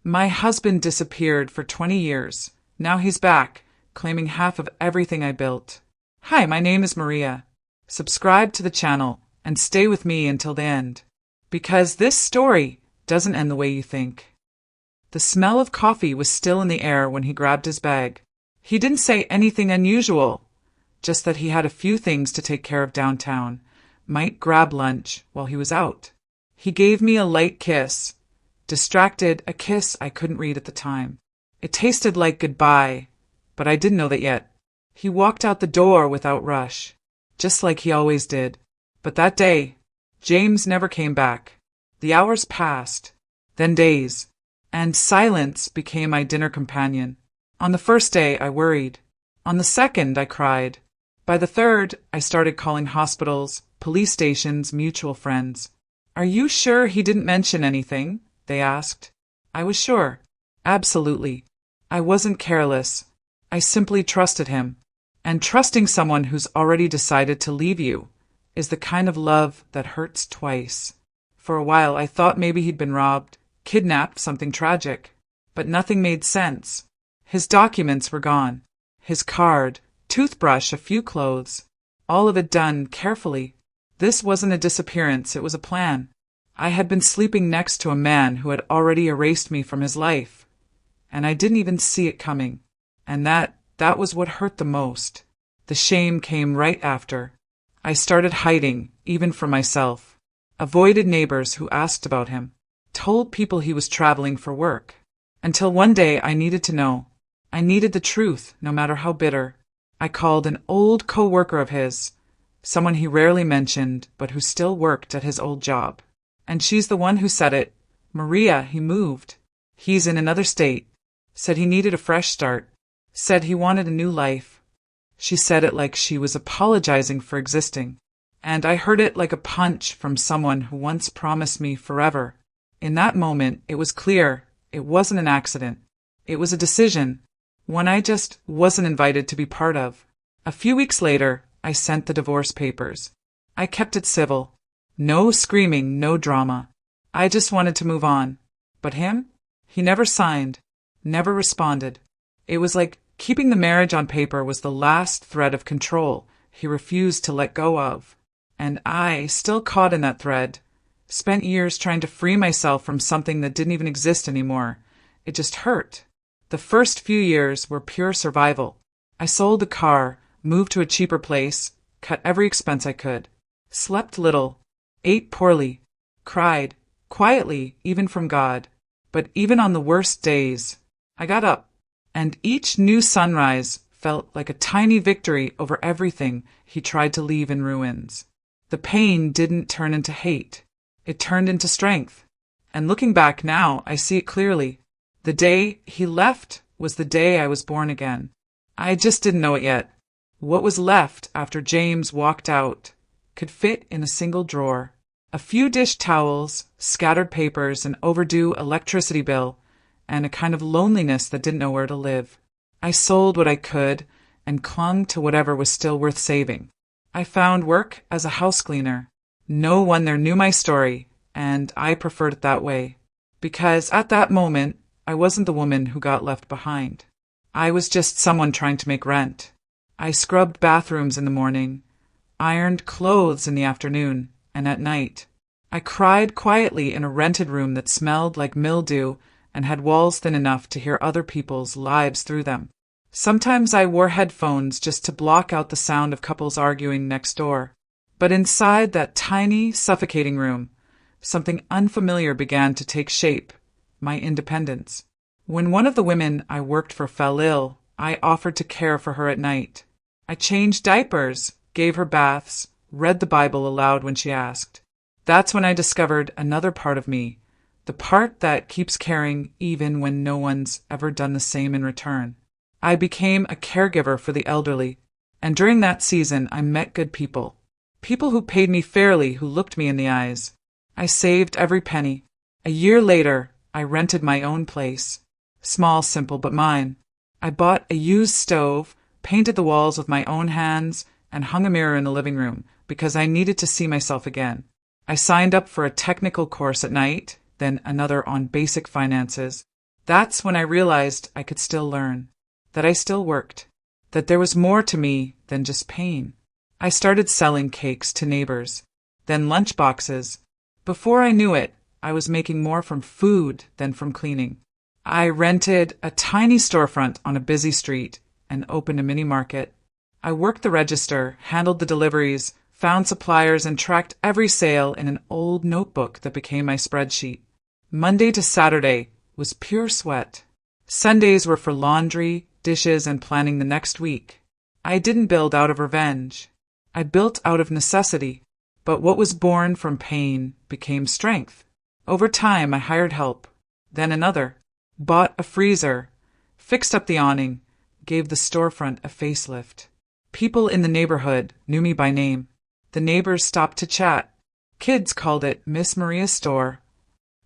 My husband disappeared for 20 years. Now he's back, claiming half of everything I built. Hi, my name is Maria. Subscribe to the channel and stay with me until the end, because this story doesn't end the way you think. The smell of coffee was still in the air when he grabbed his bag. He didn't say anything unusual, just that he had a few things to take care of downtown, might grab lunch while he was out. He gave me a light kiss, distracted, a kiss I couldn't read at the time. It tasted like goodbye, but I didn't know that yet. He walked out the door without rush, just like he always did. But that day, James never came back. The hours passed, then days, and silence became my dinner companion. On the first day, I worried. On the second, I cried. By the third, I started calling hospitals, police stations, mutual friends. "Are you sure he didn't mention anything?" they asked. I was sure. Absolutely. I wasn't careless. I simply trusted him. And trusting someone who's already decided to leave you is the kind of love that hurts twice. For a while, I thought maybe he'd been robbed, kidnapped, something tragic. But nothing made sense. His documents were gone. His card, toothbrush, a few clothes. All of it done carefully. This wasn't a disappearance, it was a plan. I had been sleeping next to a man who had already erased me from his life. And I didn't even see it coming. And that was what hurt the most. The shame came right after. I started hiding, even from myself. Avoided neighbors who asked about him. Told people he was traveling for work. Until one day I needed to know. I needed the truth, no matter how bitter. I called an old co-worker of his, someone he rarely mentioned, but who still worked at his old job. And she's the one who said it. "Maria, he moved. He's in another state." Said he needed a fresh start. Said he wanted a new life. She said it like she was apologizing for existing. And I heard it like a punch from someone who once promised me forever. In that moment, it was clear it wasn't an accident. It was a decision, one I just wasn't invited to be part of. A few weeks later, I sent the divorce papers. I kept it civil. No screaming, no drama. I just wanted to move on. But him? He never signed, never responded. It was like keeping the marriage on paper was the last thread of control he refused to let go of. And I, still caught in that thread, spent years trying to free myself from something that didn't even exist anymore. It just hurt. The first few years were pure survival. I sold the car, moved to a cheaper place, cut every expense I could, slept little, ate poorly, cried, quietly, even from God. But even on the worst days, I got up, and each new sunrise felt like a tiny victory over everything he tried to leave in ruins. The pain didn't turn into hate. It turned into strength. And looking back now, I see it clearly. The day he left was the day I was born again. I just didn't know it yet. What was left after James walked out could fit in a single drawer. A few dish towels, scattered papers, an overdue electricity bill, and a kind of loneliness that didn't know where to live. I sold what I could and clung to whatever was still worth saving. I found work as a house cleaner. No one there knew my story, and I preferred it that way. Because at that moment, I wasn't the woman who got left behind. I was just someone trying to make rent. I scrubbed bathrooms in the morning, ironed clothes in the afternoon, and at night. I cried quietly in a rented room that smelled like mildew and had walls thin enough to hear other people's lives through them. Sometimes I wore headphones just to block out the sound of couples arguing next door. But inside that tiny, suffocating room, something unfamiliar began to take shape, my independence. When one of the women I worked for fell ill, I offered to care for her at night. I changed diapers, gave her baths, read the Bible aloud when she asked. That's when I discovered another part of me, the part that keeps caring even when no one's ever done the same in return. I became a caregiver for the elderly, and during that season I met good people. People who paid me fairly, who looked me in the eyes. I saved every penny. A year later, I rented my own place. Small, simple, but mine. I bought a used stove, painted the walls with my own hands, and hung a mirror in the living room because I needed to see myself again. I signed up for a technical course at night, then another on basic finances. That's when I realized I could still learn, that I still worked, that there was more to me than just pain. I started selling cakes to neighbors, then lunch boxes. Before I knew it, I was making more from food than from cleaning. I rented a tiny storefront on a busy street and opened a mini market. I worked the register, handled the deliveries, found suppliers, and tracked every sale in an old notebook that became my spreadsheet. Monday to Saturday was pure sweat. Sundays were for laundry, dishes, and planning the next week. I didn't build out of revenge. I built out of necessity. But what was born from pain became strength. Over time, I hired help, then another, bought a freezer, fixed up the awning, gave the storefront a facelift. People in the neighborhood knew me by name. The neighbors stopped to chat. Kids called it Miss Maria's store.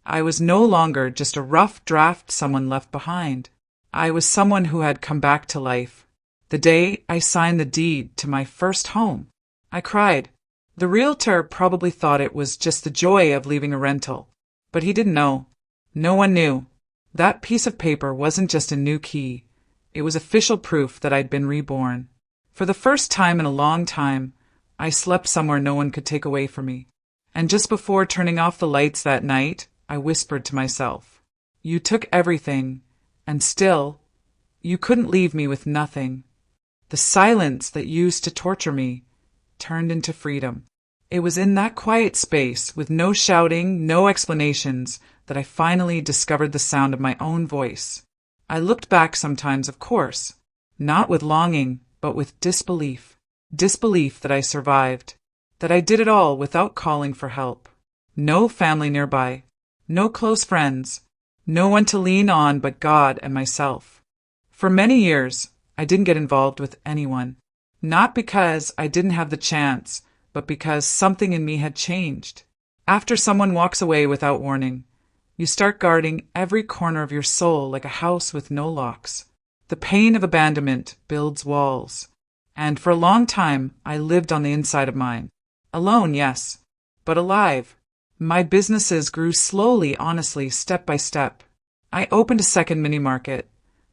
I was no longer just a rough draft someone left behind. I was someone who had come back to life. The day I signed the deed to my first home, I cried. The realtor probably thought it was just the joy of leaving a rental, but he didn't know. No one knew. That piece of paper wasn't just a new key. It was official proof that I'd been reborn. For the first time in a long time, I slept somewhere no one could take away from me. And just before turning off the lights that night, I whispered to myself, "You took everything, and still, you couldn't leave me with nothing." The silence that used to torture me turned into freedom. It was in that quiet space, with no shouting, no explanations, that I finally discovered the sound of my own voice. I looked back sometimes, of course, not with longing, but with disbelief. Disbelief that I survived, that I did it all without calling for help. No family nearby, no close friends, no one to lean on but God and myself. For many years, I didn't get involved with anyone. Not because I didn't have the chance, but because something in me had changed. After someone walks away without warning, you start guarding every corner of your soul like a house with no locks. The pain of abandonment builds walls. And for a long time, I lived on the inside of mine. Alone, yes, but alive. My businesses grew slowly, honestly, step by step. I opened a second mini market,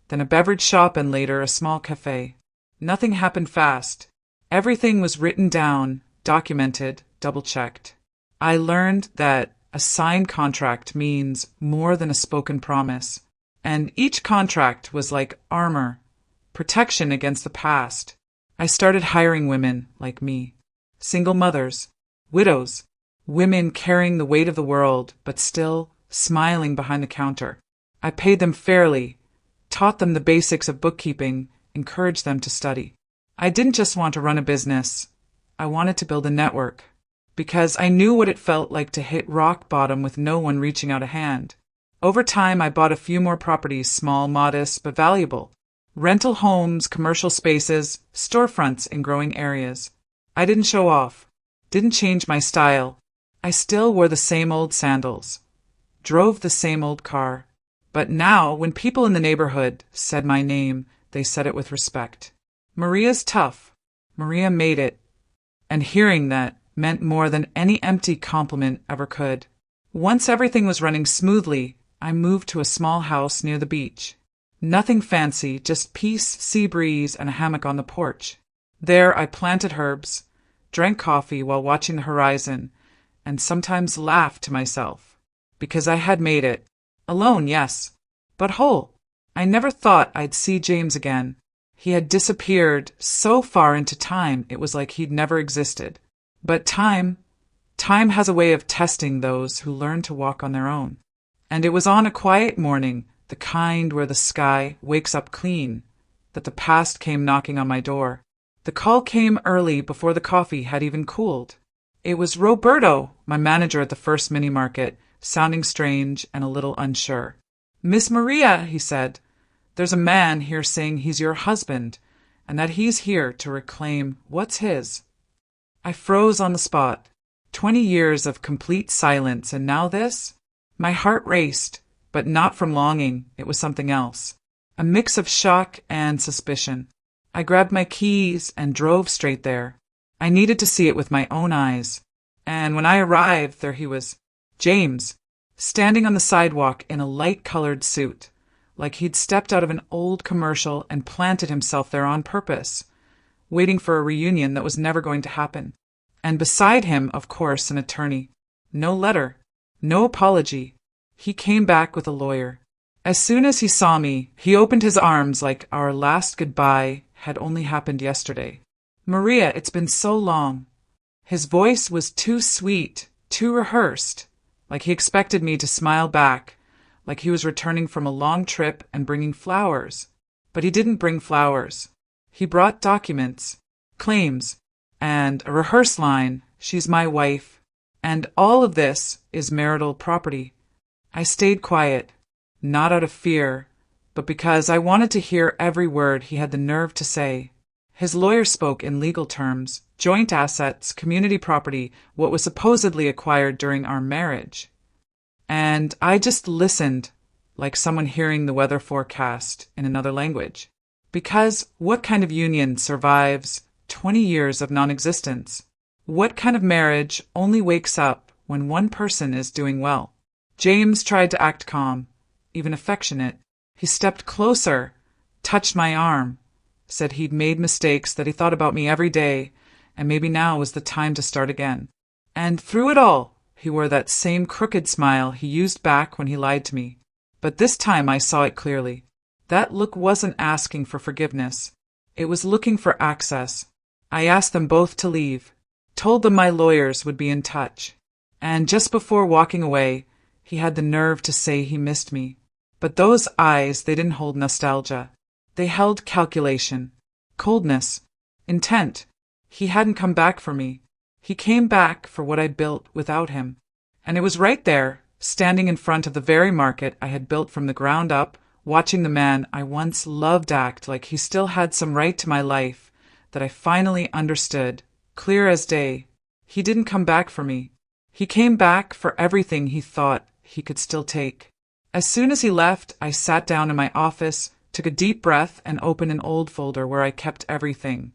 then a beverage shop, and later a small cafe. Nothing happened fast. Everything was written down, documented, double-checked. I learned that a signed contract means more than a spoken promise, and each contract was like armor, protection against the past. I started hiring women like me, single mothers, widows, women carrying the weight of the world but still smiling behind the counter. I paid them fairly, taught them the basics of bookkeeping, encouraged them to study. I didn't just want to run a business. I wanted to build a network, because I knew what it felt like to hit rock bottom with no one reaching out a hand. Over time, I bought a few more properties, small, modest, but valuable. Rental homes, commercial spaces, storefronts in growing areas. I didn't show off, didn't change my style. I still wore the same old sandals, drove the same old car. But now, when people in the neighborhood said my name, they said it with respect. Maria's tough. Maria made it. And hearing that meant more than any empty compliment ever could. Once everything was running smoothly, I moved to a small house near the beach. Nothing fancy, just peace, sea breeze, and a hammock on the porch. There I planted herbs, drank coffee while watching the horizon, and sometimes laughed to myself, because I had made it. Alone, yes, but whole. I never thought I'd see James again. He had disappeared so far into time it was like he'd never existed. But time has a way of testing those who learn to walk on their own. And it was on a quiet morning, the kind where the sky wakes up clean, that the past came knocking on my door. The call came early before the coffee had even cooled. It was Roberto, my manager at the first mini market, sounding strange and a little unsure. "Miss Maria," he said, "there's a man here saying he's your husband, and that he's here to reclaim what's his." I froze on the spot. 20 years of complete silence, and now this? My heart raced, but not from longing. It was something else. A mix of shock and suspicion. I grabbed my keys and drove straight there. I needed to see it with my own eyes. And when I arrived, there he was, James, standing on the sidewalk in a light-colored suit, like he'd stepped out of an old commercial and planted himself there on purpose, waiting for a reunion that was never going to happen. And beside him, of course, an attorney. No letter, no apology. He came back with a lawyer. As soon as he saw me, he opened his arms like our last goodbye had only happened yesterday. "Maria, it's been so long." His voice was too sweet, too rehearsed, like he expected me to smile back, like he was returning from a long trip and bringing flowers. But he didn't bring flowers. He brought documents, claims, and a rehearsed line, "She's my wife, and all of this is marital property." I stayed quiet, not out of fear, but because I wanted to hear every word he had the nerve to say. His lawyer spoke in legal terms, joint assets, community property, what was supposedly acquired during our marriage. And I just listened, like someone hearing the weather forecast in another language. Because what kind of union survives 20 years of non-existence? What kind of marriage only wakes up when one person is doing well? James tried to act calm, even affectionate. He stepped closer, touched my arm, said he'd made mistakes, that he thought about me every day, and maybe now was the time to start again. And through it all, he wore that same crooked smile he used back when he lied to me. But this time I saw it clearly. That look wasn't asking for forgiveness. It was looking for access. I asked them both to leave, told them my lawyers would be in touch. And just before walking away, he had the nerve to say he missed me. But those eyes, they didn't hold nostalgia. They held calculation, coldness, intent. He hadn't come back for me. He came back for what I built without him. And it was right there, standing in front of the very market I had built from the ground up, watching the man I once loved act like he still had some right to my life, that I finally understood, clear as day. He didn't come back for me. He came back for everything he thought he could still take. As soon as he left, I sat down in my office, took a deep breath, and opened an old folder where I kept everything.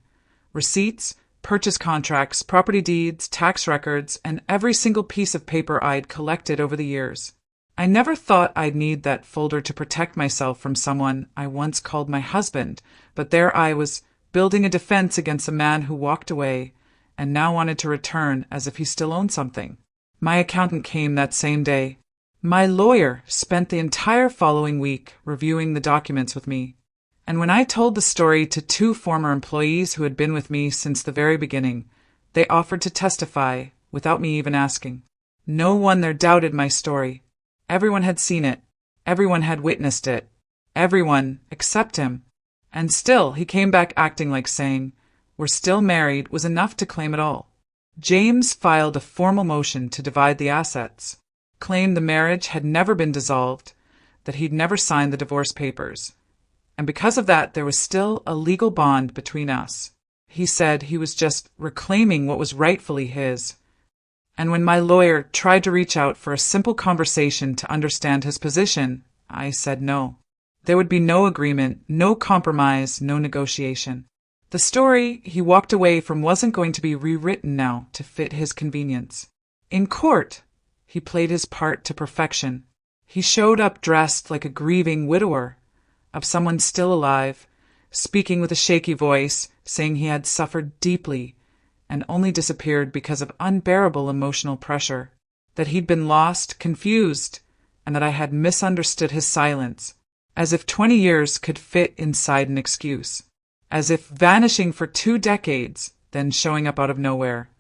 Receipts, purchase contracts, property deeds, tax records, and every single piece of paper I'd collected over the years. I never thought I'd need that folder to protect myself from someone I once called my husband, but there I was, building a defense against a man who walked away and now wanted to return as if he still owned something. My accountant came that same day. My lawyer spent the entire following week reviewing the documents with me. And when I told the story to 2 former employees who had been with me since the very beginning, they offered to testify without me even asking. No one there doubted my story. Everyone had seen it. Everyone had witnessed it. Everyone except him. And still he came back acting like saying, "We're still married," was enough to claim it all. James filed a formal motion to divide the assets, claimed the marriage had never been dissolved, that he'd never signed the divorce papers. And because of that, there was still a legal bond between us. He said he was just reclaiming what was rightfully his. And when my lawyer tried to reach out for a simple conversation to understand his position, I said no. There would be no agreement, no compromise, no negotiation. The story he walked away from wasn't going to be rewritten now to fit his convenience. In court, he played his part to perfection. He showed up dressed like a grieving widower of someone still alive, speaking with a shaky voice, saying he had suffered deeply and only disappeared because of unbearable emotional pressure, that he'd been lost, confused, and that I had misunderstood his silence, as if 20 years could fit inside an excuse, as if vanishing for 2 decades, then showing up out of nowhere,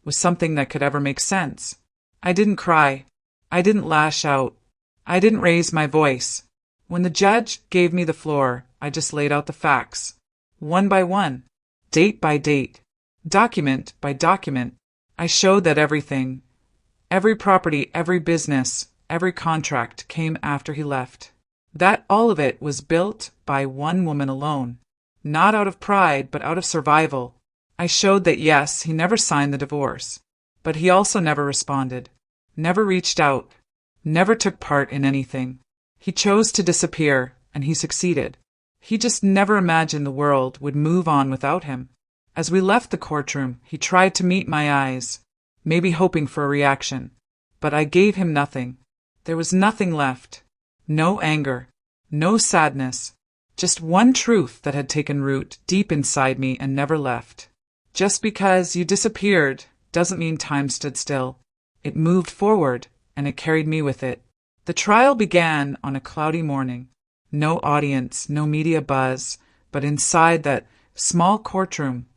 was something that could ever make sense. I didn't cry. I didn't lash out. I didn't raise my voice. When the judge gave me the floor, I just laid out the facts, one by one, date by date, document by document. I showed that everything, every property, every business, every contract came after he left. That all of it was built by one woman alone, not out of pride, but out of survival. I showed that yes, he never signed the divorce, but he also never responded, never reached out, never took part in anything. He chose to disappear, and he succeeded. He just never imagined the world would move on without him. As we left the courtroom, he tried to meet my eyes, maybe hoping for a reaction. But I gave him nothing. There was nothing left. No anger, No sadness. Just one truth that had taken root deep inside me and never left. Just because you disappeared doesn't mean time stood still. It moved forward, and it carried me with it. The trial began on a cloudy morning. No audience, no media buzz, but inside that small courtroom,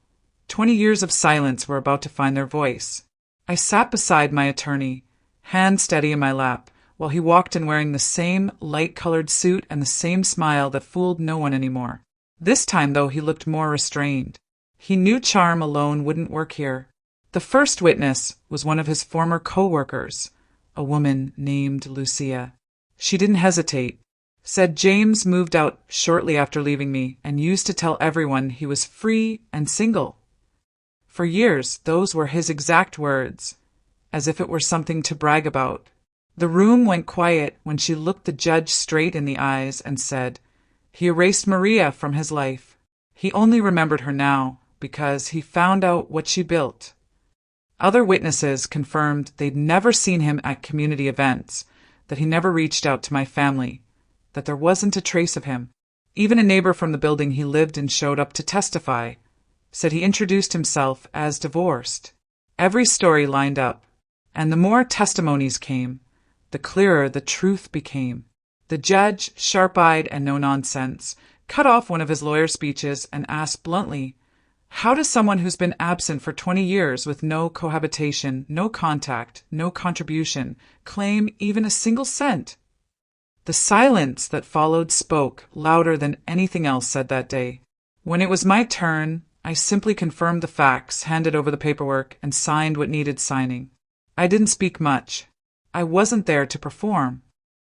20 years of silence were about to find their voice. I sat beside my attorney, hand steady in my lap, while he walked in wearing the same light-colored suit and the same smile that fooled no one anymore. This time, though, he looked more restrained. He knew charm alone wouldn't work here. The first witness was one of his former co-workers, a woman named Lucia. She didn't hesitate. Said James moved out shortly after leaving me and used to tell everyone he was free and single. For years, those were his exact words, as if it were something to brag about. The room went quiet when she looked the judge straight in the eyes and said, he erased Maria from his life. He only remembered her now because he found out what she built. Other witnesses confirmed they'd never seen him at community events, that he never reached out to my family, that there wasn't a trace of him. Even a neighbor from the building he lived in showed up to testify, said he introduced himself as divorced. Every story lined up, and the more testimonies came, the clearer the truth became. The judge, sharp-eyed and no-nonsense, cut off one of his lawyer speeches and asked bluntly, how does someone who's been absent for 20 years with no cohabitation, no contact, no contribution, claim even a single cent? The silence that followed spoke louder than anything else said that day. When it was my turn, I simply confirmed the facts, handed over the paperwork, and signed what needed signing. I didn't speak much. I wasn't there to perform.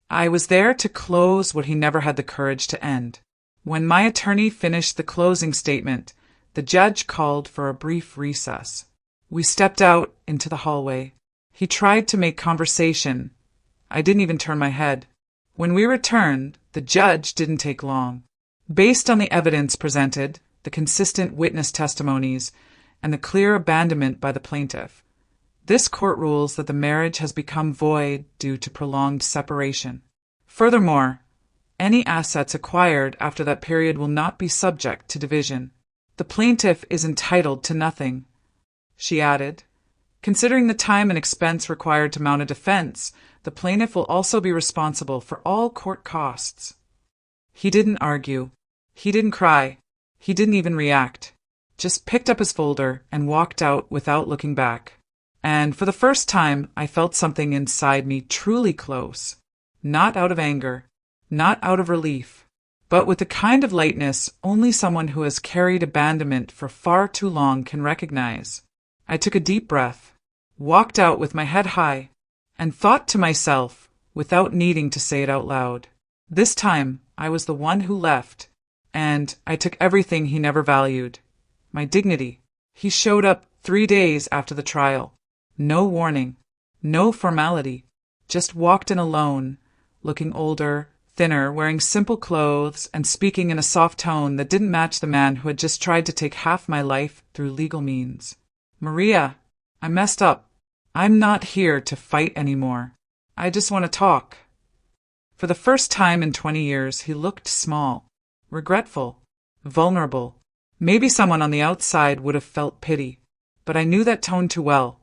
I was there to close what he never had the courage to end. When my attorney finished the closing statement, the judge called for a brief recess. We stepped out into the hallway. He tried to make conversation. I didn't even turn my head. When we returned, the judge didn't take long. Based on the evidence presented, the consistent witness testimonies, and the clear abandonment by the plaintiff, this court rules that the marriage has become void due to prolonged separation. Furthermore, any assets acquired after that period will not be subject to division. The plaintiff is entitled to nothing, she added. Considering the time and expense required to mount a defense, the plaintiff will also be responsible for all court costs. He didn't argue. He didn't cry. He didn't even react. Just picked up his folder and walked out without looking back. And for the first time, I felt something inside me truly close. Not out of anger, not out of relief, but with the kind of lightness only someone who has carried abandonment for far too long can recognize. I took a deep breath, walked out with my head high, and thought to myself, without needing to say it out loud, this time I was the one who left, and I took everything he never valued. My dignity. He showed up 3 days after the trial. No warning, no formality, just walked in alone, looking older, thinner, wearing simple clothes, and speaking in a soft tone that didn't match the man who had just tried to take half my life through legal means. Maria, I messed up. I'm not here to fight anymore. I just want to talk. For the first time in 20 years, he looked small, regretful, vulnerable. Maybe someone on the outside would have felt pity, but I knew that tone too well.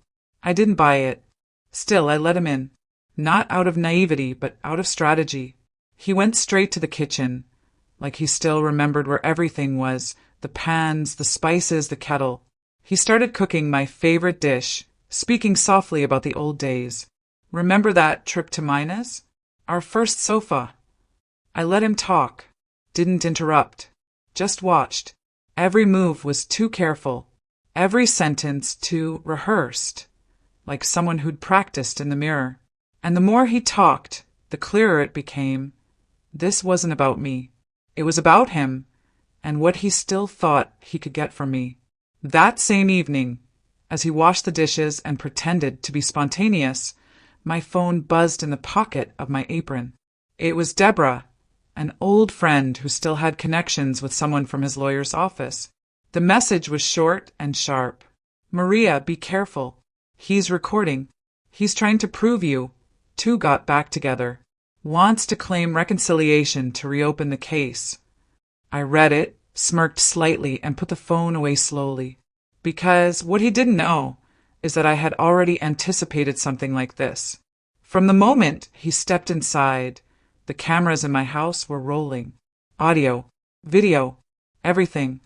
I didn't buy it. Still, I let him in. Not out of naivety, but out of strategy. He went straight to the kitchen, like he still remembered where everything was, the pans, the spices, the kettle. He started cooking my favorite dish, speaking softly about the old days. Remember that trip to Mina's? Our first sofa. I let him talk, didn't interrupt, just watched. Every move was too careful, every sentence too rehearsed, like someone who'd practiced in the mirror. And the more he talked, the clearer it became. This wasn't about me. It was about him, and what he still thought he could get from me. That same evening, as he washed the dishes and pretended to be spontaneous, my phone buzzed in the pocket of my apron. It was Deborah, an old friend who still had connections with someone from his lawyer's office. The message was short and sharp. Maria, be careful. He's recording. He's trying to prove you two got back together. Wants to claim reconciliation to reopen the case. I read it, smirked slightly, and put the phone away slowly. Because what he didn't know is that I had already anticipated something like this. From the moment he stepped inside, the cameras in my house were rolling. Audio, video, everything.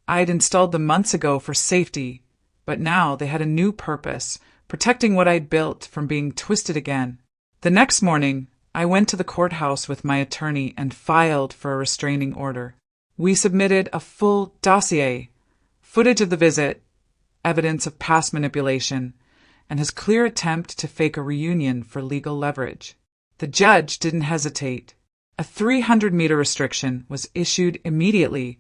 I'd installed them months ago for safety, but now they had a new purpose, protecting what I'd built from being twisted again. The next morning, I went to the courthouse with my attorney and filed for a restraining order. We submitted a full dossier, footage of the visit, evidence of past manipulation, and his clear attempt to fake a reunion for legal leverage. The judge didn't hesitate. A 300-meter restriction was issued immediately,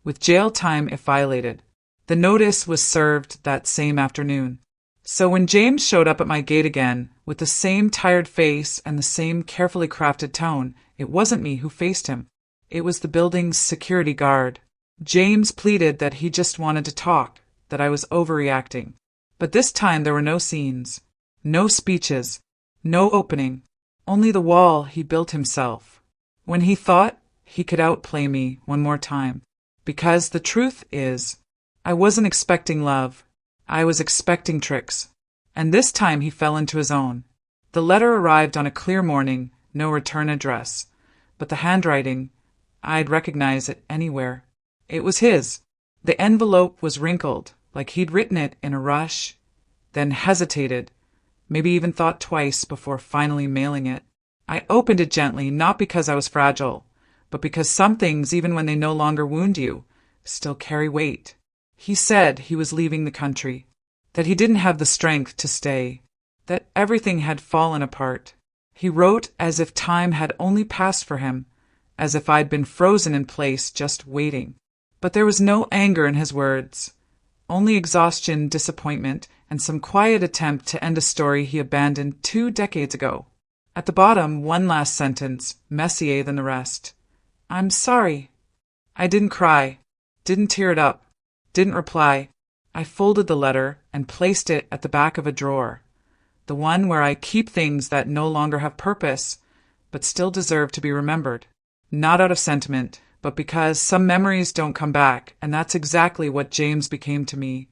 with jail time if violated. The notice was served that same afternoon. So when James showed up at my gate again, with the same tired face and the same carefully crafted tone, it wasn't me who faced him. It was the building's security guard. James pleaded that he just wanted to talk, that I was overreacting. But this time there were no scenes, no speeches, no opening, only the wall he built himself. When he thought he could outplay me one more time. Because the truth is, I wasn't expecting love. I was expecting tricks. And this time he fell into his own. The letter arrived on a clear morning, no return address. But the handwriting, I'd recognize it anywhere. It was his. The envelope was wrinkled, like he'd written it in a rush, then hesitated, maybe even thought twice before finally mailing it. I opened it gently, not because I was fragile, but because some things, even when they no longer wound you, still carry weight. He said he was leaving the country, that he didn't have the strength to stay, that everything had fallen apart. He wrote as if time had only passed for him, as if I'd been frozen in place just waiting. But there was no anger in his words, only exhaustion, disappointment, and some quiet attempt to end a story he abandoned 2 decades ago. At the bottom, one last sentence, messier than the rest. I'm sorry. I didn't cry, didn't tear it up, didn't reply. I folded the letter and placed it at the back of a drawer, the one where I keep things that no longer have purpose, but still deserve to be remembered. Not out of sentiment, but because some memories don't come back, and that's exactly what James became to me.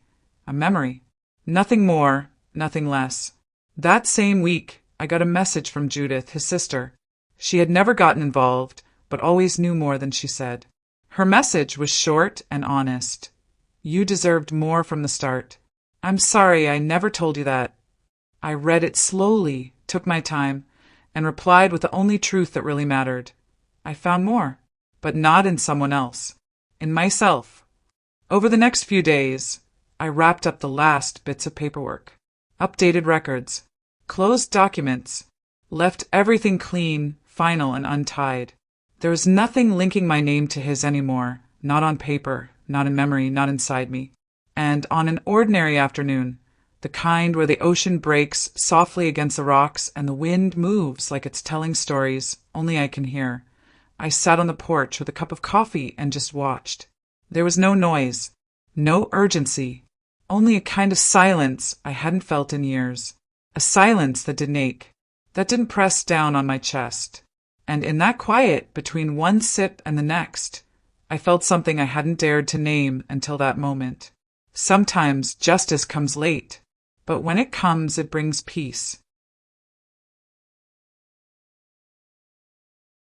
A memory. Nothing more, nothing less. That same week, I got a message from Judith, his sister. She had never gotten involved, but always knew more than she said. Her message was short and honest. You deserved more from the start. I'm sorry I never told you that. I read it slowly, took my time, and replied with the only truth that really mattered. I found more, but not in someone else. In myself. Over the next few days, I wrapped up the last bits of paperwork. Updated records. Closed documents. Left everything clean, final, and untied. There was nothing linking my name to his anymore, not on paper, not in memory, not inside me. And on an ordinary afternoon, the kind where the ocean breaks softly against the rocks and the wind moves like it's telling stories only I can hear, I sat on the porch with a cup of coffee and just watched. There was no noise, no urgency, only a kind of silence I hadn't felt in years. A silence that didn't ache, that didn't press down on my chest. And in that quiet, between one sip and the next, I felt something I hadn't dared to name until that moment. Sometimes justice comes late, but when it comes, it brings peace.